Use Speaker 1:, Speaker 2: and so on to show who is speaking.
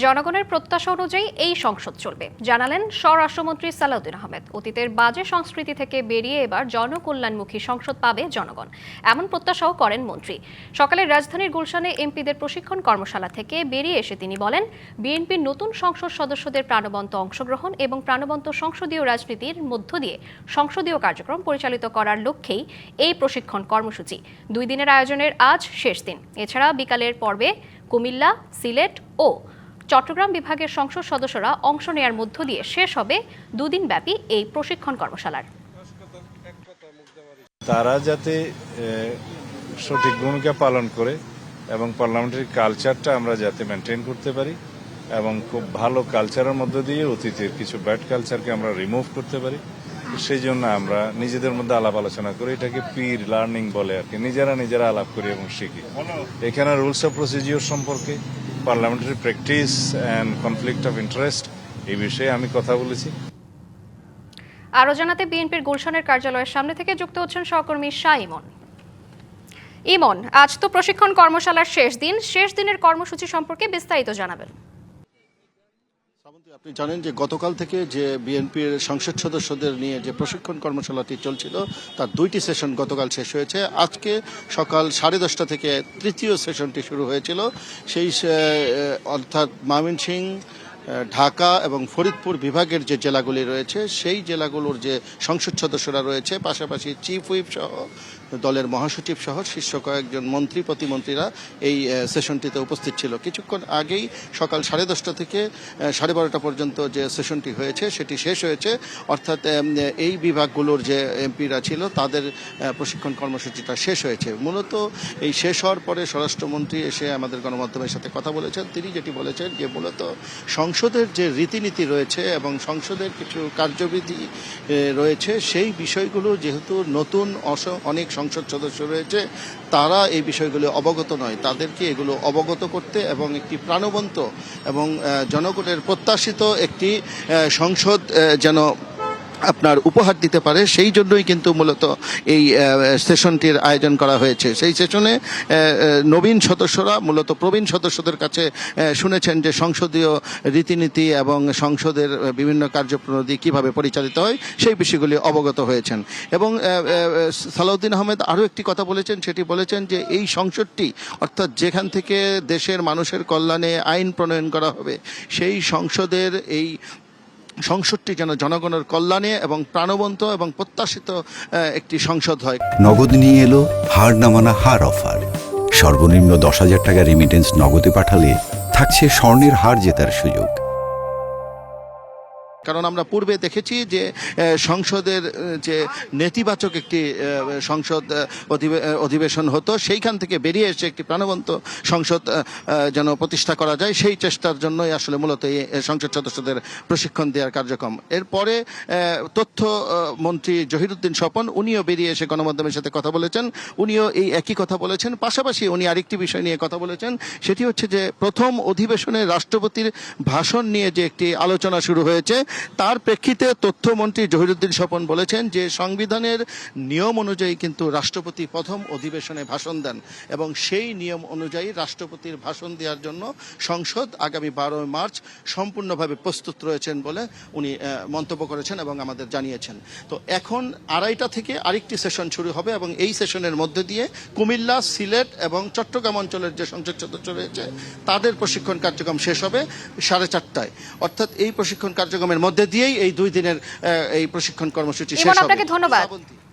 Speaker 1: জনগণের প্রত্যাশা অনুযায়ী এই সংসদ চলবে জানালেন স্বরাষ্ট্রমন্ত্রী সালাউদ্দিন আহমেদ। অতীতের বাজে সংস্কৃতি থেকে বেরিয়ে এবার জনকল্যাণমুখী সংসদ পাবে জনগণ, এমন প্রত্যাশাও করেন মন্ত্রী। সকালে রাজধানীর গুলশানে এমপিদের প্রশিক্ষণ কর্মশালা থেকে বেরিয়ে এসে তিনি বলেন, বিএনপির নতুন সংসদ সদস্যদের প্রাণবন্ত অংশগ্রহণ এবং প্রাণবন্ত সংসদীয় রাজনীতির মধ্য দিয়ে সংসদীয় কার্যক্রম পরিচালিত করার লক্ষ্যেই এই প্রশিক্ষণ কর্মসূচি। 2 দিনের আয়োজনের আজ শেষ দিন। এছাড়া বিকালের পর্বে কুমিল্লা, সিলেট ও চট্টগ্রাম বিভাগের সংসদ সদস্যরা অংশ নেয়ার মধ্য দিয়ে শেষ হবে 2 দিনব্যাপী এই প্রশিক্ষণ কর্মশালার।
Speaker 2: তারা যাতে সঠিক ভূমিকা পালন করে এবং পার্লামেন্টারি কালচারটা আমরা যাতে মেনটেন করতে পারি এবং খুব ভালো কালচারের মধ্য দিয়ে অতীতের কিছু ব্যাড কালচারকে আমরা রিমুভ করতে পারি, সেই জন্য আমরা নিজেদের মধ্যে আলাপ আলোচনা করি। এটাকে পির লার্নিং বলে আর কি, নিজেরা আলাপ করি এবং শিখি। এখানে রুলস অফ প্রসিজিওর সম্পর্কে, parliamentary practice and conflict of interest এই বিষয়ে আমি কথা বলেছি।
Speaker 1: আরও জানাতে বিএনপির গুলশানের কার্যালয়ের সামনে থেকে যুক্ত হচ্ছেন সহকর্মী শাহ ইমন। ইমন, আজ তো প্রশিক্ষণ কর্মশালার শেষ দিনের কর্মসূচি সম্পর্কে বিস্তারিত জানাবেন।
Speaker 3: আপনি জানেন যে গতকাল থেকে যে বিএনপির সংসদ সদস্যদের নিয়ে যে প্রশিক্ষণ কর্মশালাটি চলছিল তার 2টি সেশন গতকাল শেষ হয়েছে। আজকে সকাল 10:30 থেকে তৃতীয় সেশনটি শুরু হয়েছিল। সেই অর্থাৎ ময়মনসিংহ, ঢাকা এবং ফরিদপুর বিভাগের যে জেলাগুলি রয়েছে সেই জেলাগুলোর যে সংসদ সদস্যরা রয়েছে, পাশাপাশি চিফ হুইপ সহ দলের মহাসচিব সহ শীর্ষ কয়েকজন মন্ত্রী প্রতিমন্ত্রীরা এই সেশনটিতে উপস্থিত ছিল। কিছুক্ষণ আগেই সকাল 10:30 থেকে 12:30 পর্যন্ত যে সেশনটি হয়েছে সেটি শেষ হয়েছে। অর্থাৎ এই বিভাগগুলোর যে এমপিরা ছিল তাদের প্রশিক্ষণ কর্মসূচিটা শেষ হয়েছে। মূলত এই শেষ হওয়ার পরে স্বরাষ্ট্রমন্ত্রী এসে আমাদের গণমাধ্যমের সাথে কথা বলেছেন। তিনি যেটি বলেছেন যে মূলত সংসদের যে রীতিনীতি রয়েছে এবং সংসদের কিছু কার্যবিধি রয়েছে সেই বিষয়গুলো যেহেতু নতুন অনেক সংসদ সদস্য রয়েছে, তারা এই বিষয়গুলো অবগত নয়, তাদেরকে এগুলো অবগত করতে এবং একটি প্রাণবন্ত এবং জনগণের প্রত্যাশিত একটি সংসদ যেন আপনার উপহার দিতে পারে, সেই জন্যই কিন্তু মূলত এই সেশনটির আয়োজন করা হয়েছে। সেই সেশনে নবীন সদস্যরা মূলত প্রবীণ সদস্যদের কাছে শুনেছেন যে সংসদীয় রীতিনীতি এবং সংসদের বিভিন্ন কার্যপ্রণালী কিভাবে পরিচালিত হয় সেই বিষয়গুলি অবগত হয়েছেন। এবং সালাউদ্দিন আহমেদ আরও একটি কথা বলেছেন, সেটি বলেছেন যে এই সংসদটি অর্থাৎ যেখান থেকে দেশের মানুষের কল্যাণে আইন প্রণয়ন করা হবে সেই সংসদের এই সংসদটি যেন জনগণের কল্যাণে এবং প্রাণবন্ত এবং প্রত্যাশিত একটি সংসদ হয়।
Speaker 4: নগদ নিয়ে এলো হার না মানা হার অফার। সর্বনিম্ন 10,000 টাকা রেমিটেন্স নগদে পাঠালে থাকছে স্বর্ণের হার জেতার সুযোগ।
Speaker 3: কারণ আমরা পূর্বে দেখেছি যে সংসদের যে নেতিবাচক একটি সংসদ অধিবেশন হতো, সেইখান থেকে বেরিয়ে এসে একটি প্রাণবন্ত সংসদ যেন প্রতিষ্ঠা করা যায়, সেই চেষ্টার জন্যই আসলে মূলত এই সংসদ সদস্যদের প্রশিক্ষণ দেওয়ার কার্যক্রম। এরপরে তথ্য মন্ত্রী জহিরুদ্দিন স্বপন উনিও বেরিয়ে এসে গণমাধ্যমের সাথে কথা বলেছেন। উনিও এই একই কথা বলেছেন। পাশাপাশি উনি আরেকটি বিষয় নিয়ে কথা বলেছেন, সেটি হচ্ছে যে প্রথম অধিবেশনে রাষ্ট্রপতির ভাষণ নিয়ে যে একটি আলোচনা শুরু হয়েছে, তার প্রেক্ষিতে তথ্যমন্ত্রী জহিরুদ্দিন স্বপন বলেছেন যে সংবিধানের নিয়ম অনুযায়ী কিন্তু রাষ্ট্রপতি প্রথম অধিবেশনে ভাষণ দেন এবং সেই নিয়ম অনুযায়ী রাষ্ট্রপতির ভাষণ দেওয়ার জন্য সংসদ আগামী 12 মার্চ সম্পূর্ণভাবে প্রস্তুত রয়েছেন বলে উনি মন্তব্য করেছেন এবং আমাদের জানিয়েছেন। তো এখন 2:30 থেকে আরেকটি সেশন শুরু হবে এবং এই সেশনের মধ্যে দিয়ে কুমিল্লা, সিলেট এবং চট্টগ্রাম অঞ্চলের যে সংসদ সদস্য রয়েছে তাদের প্রশিক্ষণ কার্যক্রম শেষ হবে 4:30টায়। অর্থাৎ এই প্রশিক্ষণ কার্যক্রমের মধ্যে দিয়েই এই 2 দিনের এই প্রশিক্ষণ কর্মসূচি শেষ হবে।
Speaker 1: আপনাকে ধন্যবাদ।